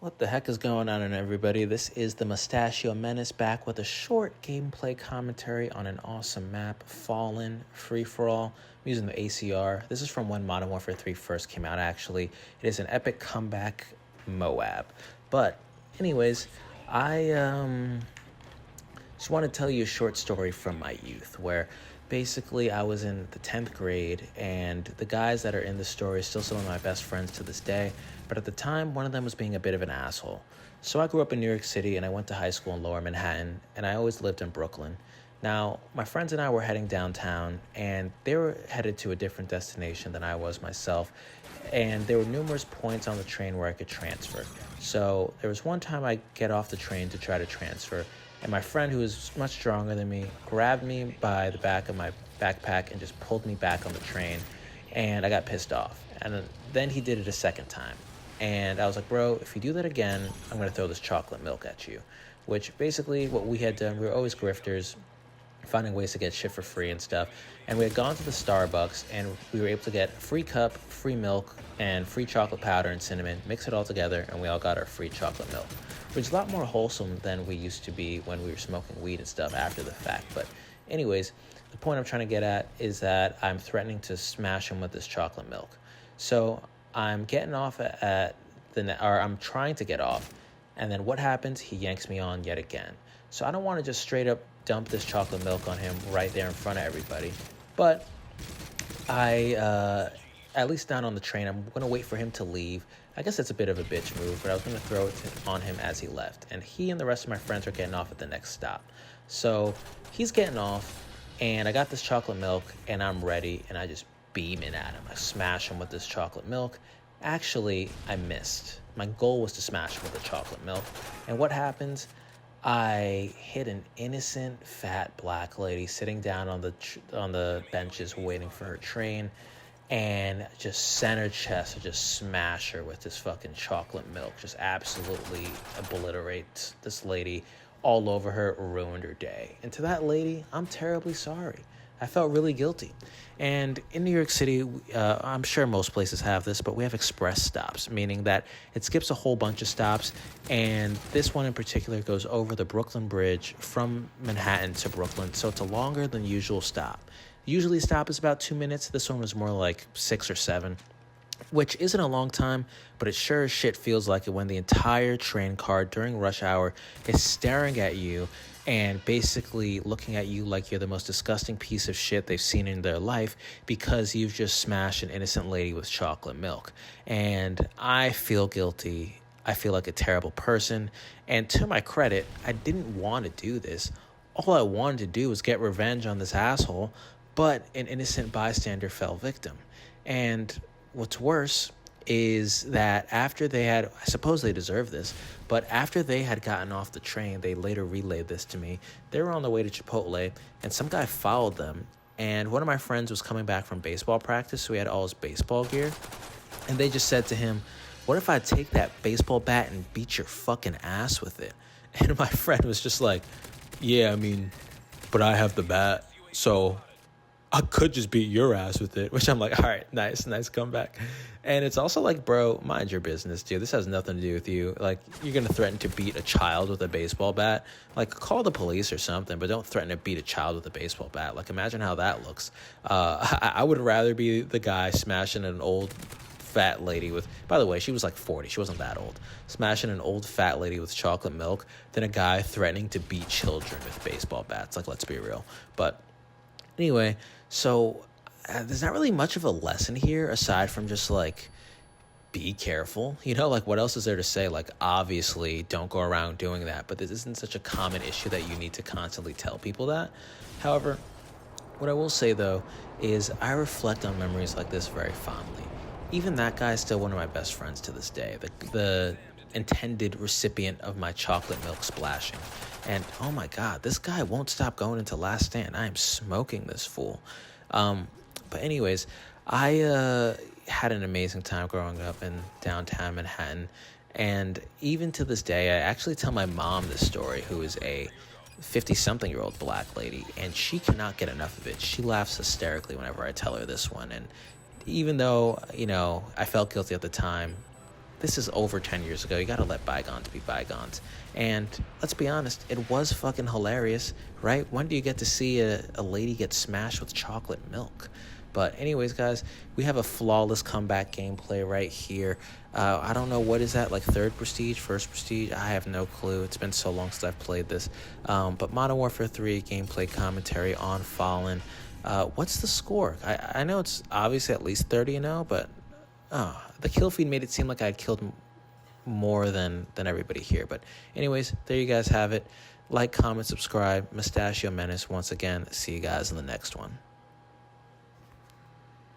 What the heck is going on, everybody? This is the Mustachio Menace back with a short gameplay commentary on an awesome map, Fallen Free-for-All. I'm using the ACR. This is from when Modern Warfare 3 first came out, actually. It is an epic comeback MOAB. But anyways, I just want to tell you a short story from my youth where basically I was in the 10th grade, and the guys that are in the story are still some of my best friends to this day. But at the time, one of them was being a bit of an asshole. So I grew up in New York City, and I went to high school in Lower Manhattan, and I always lived in Brooklyn. Now, my friends and I were heading downtown, and they were headed to a different destination than I was myself. And there were numerous points on the train where I could transfer. So there was one time I get off the train to try to transfer, and my friend, who was much stronger than me, grabbed me by the back of my backpack and just pulled me back on the train, and I got pissed off. And then he did it a second time. And I was like, bro, if you do that again, I'm going to throw this chocolate milk at you. Which basically what we had done, we were always grifters, finding ways to get shit for free and stuff. And we had gone to the Starbucks, and we were able to get a free cup, free milk, and free chocolate powder and cinnamon, mix it all together, and we all got our free chocolate milk, which is a lot more wholesome than we used to be when we were smoking weed and stuff after the fact. But anyways, the point I'm trying to get at is that I'm threatening to smash him with this chocolate milk. So I'm getting off I'm trying to get off, and then what happens? He yanks me on yet again. So I don't want to just straight up dump this chocolate milk on him right there in front of everybody, but at least down on the train, I'm going to wait for him to leave. I guess it's a bit of a bitch move, but I was going to throw it on him as he left. And he and the rest of my friends are getting off at the next stop. So he's getting off, and I got this chocolate milk, and I'm ready, and I just beam in at him. I smash him with this chocolate milk. Actually, I missed. My goal was to smash him with the chocolate milk. And what happens? I hit an innocent fat black lady sitting down on the benches waiting for her train, and just center chest, just smash her with this fucking chocolate milk. Just absolutely obliterate this lady all over her, ruined her day. And to that lady, I'm terribly sorry. I felt really guilty. And in New York City, I'm sure most places have this, but we have express stops, meaning that it skips a whole bunch of stops. And this one in particular goes over the Brooklyn Bridge from Manhattan to Brooklyn. So it's a longer than usual stop. Usually stop is about 2 minutes. This one was more like 6 or 7, which isn't a long time, but it sure as shit feels like it when the entire train car during rush hour is staring at you and basically looking at you like you're the most disgusting piece of shit they've seen in their life because you've just smashed an innocent lady with chocolate milk. And I feel guilty. I feel like a terrible person. And to my credit, I didn't want to do this. All I wanted to do was get revenge on this asshole, but an innocent bystander fell victim. And what's worse is that after they had, I suppose they deserve this, but after they had gotten off the train, they later relayed this to me. They were on the way to Chipotle, and some guy followed them. And one of my friends was coming back from baseball practice, so he had all his baseball gear. And they just said to him, what if I take that baseball bat and beat your fucking ass with it? And my friend was just like, yeah, I mean, but I have the bat, so I could just beat your ass with it, which I'm like, all right, nice comeback. And it's also like, bro, mind your business, dude. This has nothing to do with you. Like, you're going to threaten to beat a child with a baseball bat? Like, call the police or something, but don't threaten to beat a child with a baseball bat. Like, imagine how that looks. I would rather be the guy smashing an old fat lady with, by the way, she was like 40. She wasn't that old. Smashing an old fat lady with chocolate milk than a guy threatening to beat children with baseball bats. Like, let's be real. But anyway, so there's not really much of a lesson here aside from just like, be careful. You know, like what else is there to say? Like, obviously don't go around doing that, but this isn't such a common issue that you need to constantly tell people that. However, what I will say though is I reflect on memories like this very fondly. Even that guy is still one of my best friends to this day. The intended recipient of my chocolate milk splashing. And oh my God, this guy won't stop going into Last Stand. I am smoking this fool. But anyways, I had an amazing time growing up in downtown Manhattan. And even to this day, I actually tell my mom this story, who is a 50-something-year-old black lady, and she cannot get enough of it. She laughs hysterically whenever I tell her this one. And even though, you know, I felt guilty at the time, this is over 10 years ago. You gotta let bygones be bygones. And let's be honest, it was fucking hilarious, right? When do you get to see a lady get smashed with chocolate milk? But anyways, guys, we have a flawless comeback gameplay right here. I don't know, what is that, like third prestige, first prestige? I have no clue. It's been so long since I've played this. But Modern Warfare 3 gameplay commentary on Fallen. What's the score? I know it's obviously at least 30-0, but the kill feed made it seem like I had killed more than everybody here. But anyways, there you guys have it. Like, comment, subscribe. Mustachio Menace once again. See you guys in the next one.